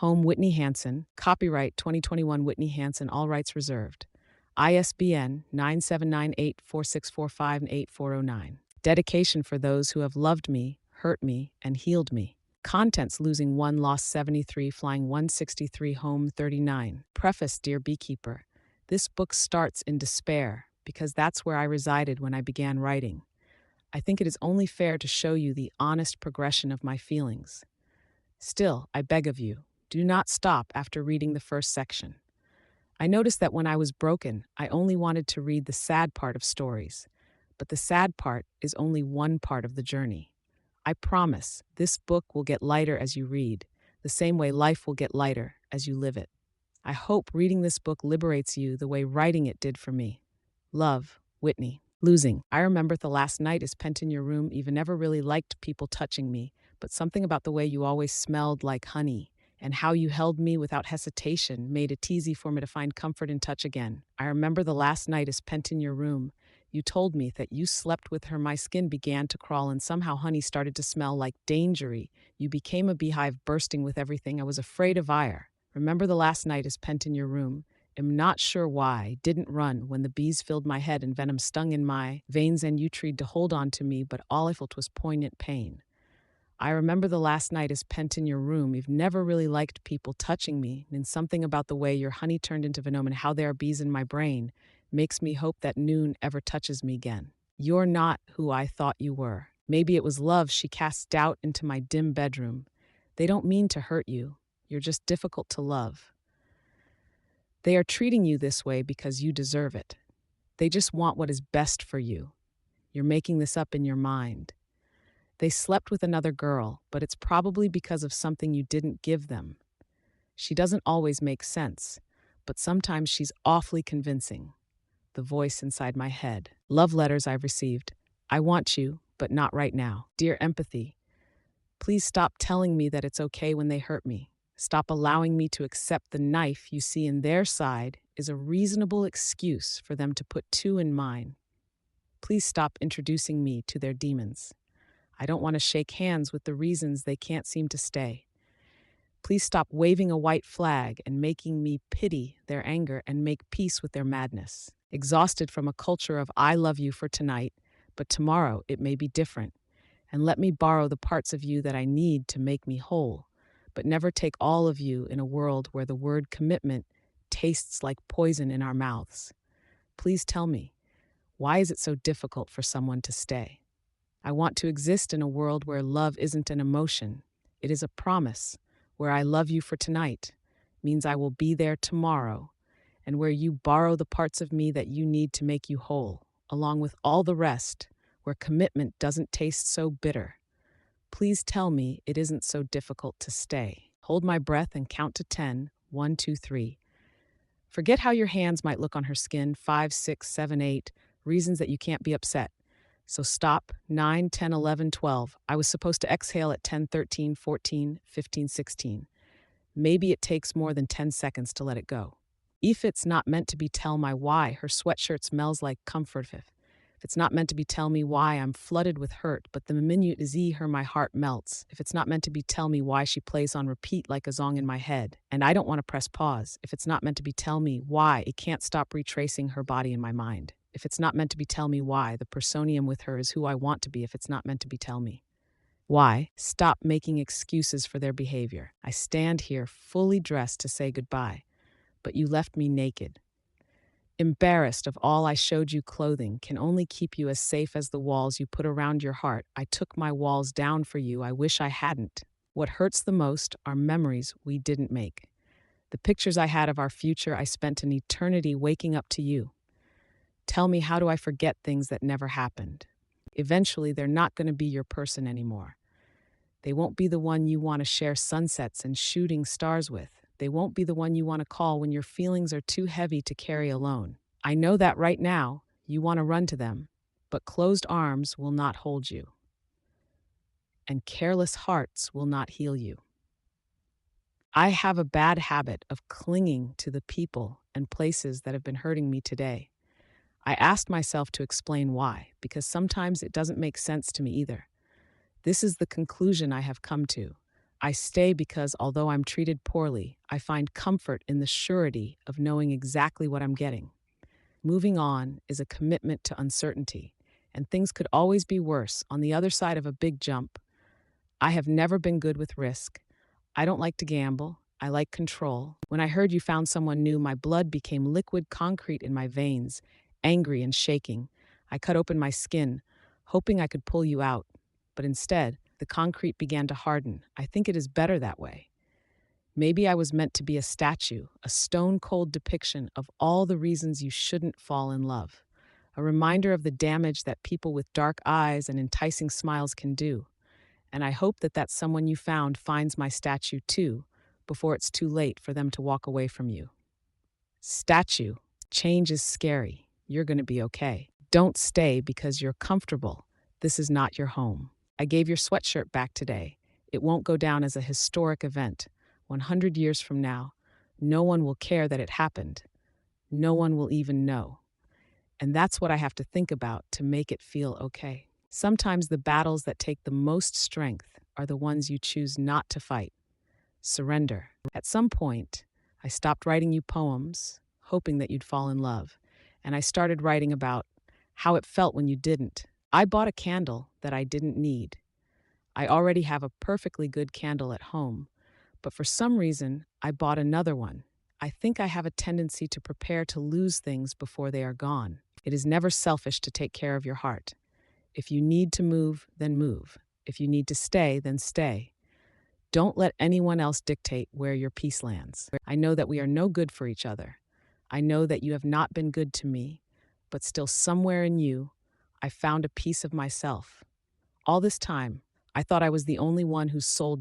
Home Whitney Hanson, copyright 2021 Whitney Hanson, all rights reserved. ISBN 9798464584009. Dedication for those who have loved me, hurt me, and healed me. Contents: losing 1, lost 73, flying 163, home 39. Preface: Dear Beekeeper, this book starts in despair because that's where I resided when I began writing. I think it is only fair to show you the honest progression of my feelings. Still, I beg of you, do not stop after reading the first section. I noticed that when I was broken, I only wanted to read the sad part of stories, but the sad part is only one part of the journey. I promise this book will get lighter as you read, the same way life will get lighter as you live it. I hope reading this book liberates you the way writing it did for me. Love, Whitney. Losing. I remember the last night is pent in your room. Even never really liked people touching me, but something about the way you always smelled like honey and how you held me without hesitation made it easy for me to find comfort in touch again. I remember the last night is pent in your room. You told me that you slept with her. My skin began to crawl and somehow honey started to smell like dangery. You became a beehive bursting with everything. I was afraid of ire. Remember the last night is pent in your room. Am not sure why, didn't run when the bees filled my head and venom stung in my veins and you tried to hold on to me, but all I felt was poignant pain. I remember the last night is pent in your room. You've never really liked people touching me, and something about the way your honey turned into venom and how there are bees in my brain makes me hope that noon ever touches me again. You're not who I thought you were. Maybe it was love she cast doubt into my dim bedroom. They don't mean to hurt you. You're just difficult to love. They are treating you this way because you deserve it. They just want what is best for you. You're making this up in your mind. They slept with another girl, but it's probably because of something you didn't give them. She doesn't always make sense, but sometimes she's awfully convincing. The voice inside my head. Love letters I've received. I want you, but not right now. Dear empathy, please stop telling me that it's okay when they hurt me. Stop allowing me to accept the knife you see in their side is a reasonable excuse for them to put two in mine. Please stop introducing me to their demons. I don't want to shake hands with the reasons they can't seem to stay. Please stop waving a white flag and making me pity their anger and make peace with their madness. Exhausted from a culture of I love you for tonight, but tomorrow it may be different. And let me borrow the parts of you that I need to make me whole, but never take all of you in a world where the word commitment tastes like poison in our mouths. Please tell me, why is it so difficult for someone to stay? I want to exist in a world where love isn't an emotion. It is a promise, where I love you for tonight means I will be there tomorrow, and where you borrow the parts of me that you need to make you whole, along with all the rest, where commitment doesn't taste so bitter. Please tell me it isn't so difficult to stay. Hold my breath and count to 10. 1, 2, 3. Forget how your hands might look on her skin. 5, 6, 7, 8. Reasons that you can't be upset. So stop. 9, 10, 11, 12. I was supposed to exhale at 10, 13, 14, 15, 16. Maybe it takes more than 10 seconds to let it go. If it's not meant to be, tell my why her sweatshirt smells like comfort. If it's not meant to be, tell me why I'm flooded with hurt, but the minute is her my heart melts. If it's not meant to be, tell me why she plays on repeat like a song in my head, and I don't want to press pause. If it's not meant to be, tell me why it can't stop retracing her body in my mind. If it's not meant to be, tell me why the personium with her is who I want to be. If it's not meant to be, tell me why. Stop making excuses for their behavior. I stand here fully dressed to say goodbye, but you left me naked. Embarrassed of all I showed you, clothing can only keep you as safe as the walls you put around your heart. I took my walls down for you. I wish I hadn't. What hurts the most are memories we didn't make. The pictures I had of our future, I spent an eternity waking up to you. Tell me, how do I forget things that never happened? Eventually, they're not going to be your person anymore. They won't be the one you want to share sunsets and shooting stars with. They won't be the one you want to call when your feelings are too heavy to carry alone. I know that right now you want to run to them, but closed arms will not hold you, and careless hearts will not heal you. I have a bad habit of clinging to the people and places that have been hurting me today. I asked myself to explain why, because sometimes it doesn't make sense to me either. This is the conclusion I have come to. I stay because although I'm treated poorly, I find comfort in the surety of knowing exactly what I'm getting. Moving on is a commitment to uncertainty, and things could always be worse on the other side of a big jump. I have never been good with risk. I don't like to gamble. I like control. When I heard you found someone new, my blood became liquid concrete in my veins, angry and shaking. I cut open my skin, hoping I could pull you out. But instead, the concrete began to harden. I think it is better that way. Maybe I was meant to be a statue, a stone cold depiction of all the reasons you shouldn't fall in love, a reminder of the damage that people with dark eyes and enticing smiles can do. And I hope that that someone you found finds my statue too, before it's too late for them to walk away from you. Statue, change is scary. You're going to be okay. Don't stay because you're comfortable. This is not your home. I gave your sweatshirt back today. It won't go down as a historic event. 100 years from now, no one will care that it happened. No one will even know. And that's what I have to think about to make it feel okay. Sometimes the battles that take the most strength are the ones you choose not to fight. Surrender. At some point, I stopped writing you poems, hoping that you'd fall in love, and I started writing about how it felt when you didn't. I bought a candle that I didn't need. I already have a perfectly good candle at home, but for some reason, I bought another one. I think I have a tendency to prepare to lose things before they are gone. It is never selfish to take care of your heart. If you need to move, then move. If you need to stay, then stay. Don't let anyone else dictate where your peace lands. I know that we are no good for each other. I know that you have not been good to me, but still somewhere in you, I found a piece of myself. All this time, I thought I was the only one whose soul